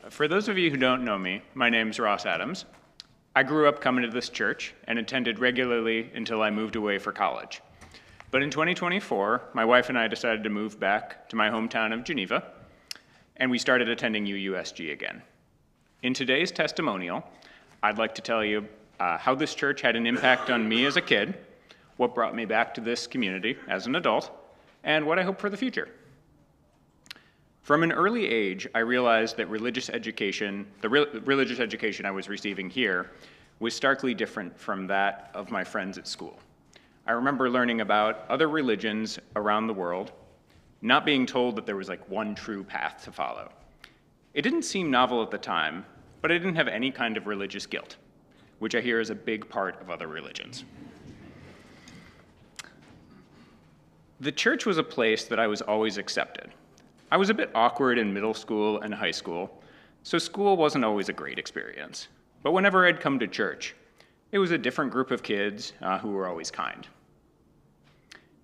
For those of you who don't know me, my name's Ross Adams. I grew up coming to this church and attended regularly until I moved away for college. But in 2024, my wife and I decided to move back to my hometown of Geneva, and we started attending UUSG again. In today's testimonial, I'd like to tell you how this church had an impact on me as a kid, what brought me back to this community as an adult, and what I hope for the future. From an early age, I realized that religious education I was receiving here was starkly different from that of my friends at school. I remember learning about other religions around the world, not being told that there was like one true path to follow. It didn't seem novel at the time, but I didn't have any kind of religious guilt, which I hear is a big part of other religions. The church was a place that I was always accepted. I was a bit awkward in middle school and high school, so school wasn't always a great experience. But whenever I'd come to church, it was a different group of kids who were always kind.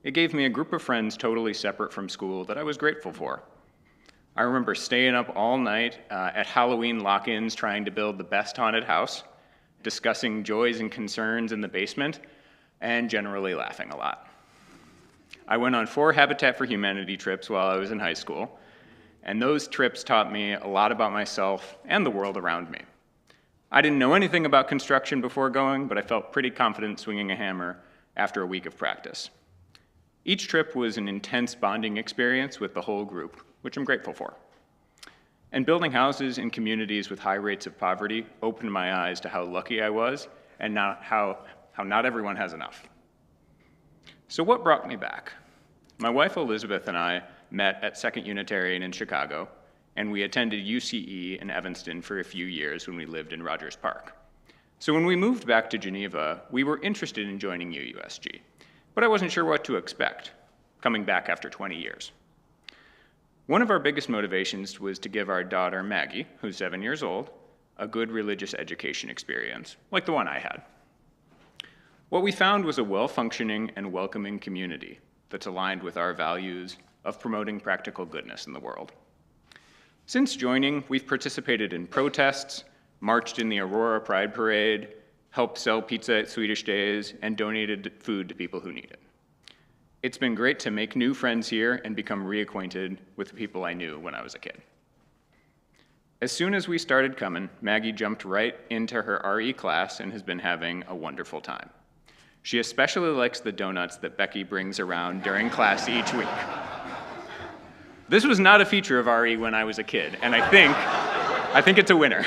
It gave me a group of friends totally separate from school that I was grateful for. I remember staying up all night at Halloween lock-ins trying to build the best haunted house, discussing joys and concerns in the basement, and generally laughing a lot. I went on 4 Habitat for Humanity trips while I was in high school, and those trips taught me a lot about myself and the world around me. I didn't know anything about construction before going, but I felt pretty confident swinging a hammer after a week of practice. Each trip was an intense bonding experience with the whole group, which I'm grateful for. And building houses in communities with high rates of poverty opened my eyes to how lucky I was and how not everyone has enough. So what brought me back? My wife Elizabeth and I met at Second Unitarian in Chicago, and we attended UCE in Evanston for a few years when we lived in Rogers Park. So when we moved back to Geneva, we were interested in joining UUSG, but I wasn't sure what to expect, coming back after 20 years. One of our biggest motivations was to give our daughter Maggie, who's 7 years old, a good religious education experience, like the one I had. What we found was a well-functioning and welcoming community that's aligned with our values of promoting practical goodness in the world. Since joining, we've participated in protests, marched in the Aurora Pride Parade, helped sell pizza at Swedish Days, and donated food to people who need it. It's been great to make new friends here and become reacquainted with the people I knew when I was a kid. As soon as we started coming, Maggie jumped right into her RE class and has been having a wonderful time. She especially likes the donuts that Becky brings around during class each week. This was not a feature of RE when I was a kid, and I think it's a winner.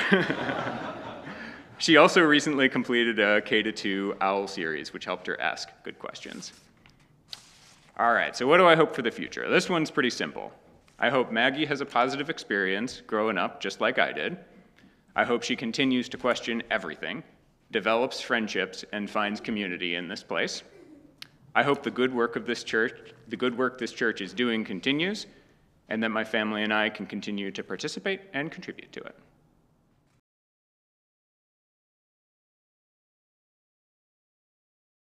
She also recently completed a K-2 OWL series, which helped her ask good questions. All right, so what do I hope for the future? This one's pretty simple. I hope Maggie has a positive experience growing up just like I did. I hope she continues to question everything, develops friendships, and finds community in this place. I hope the good work this church is doing continues, and that my family and I can continue to participate and contribute to it.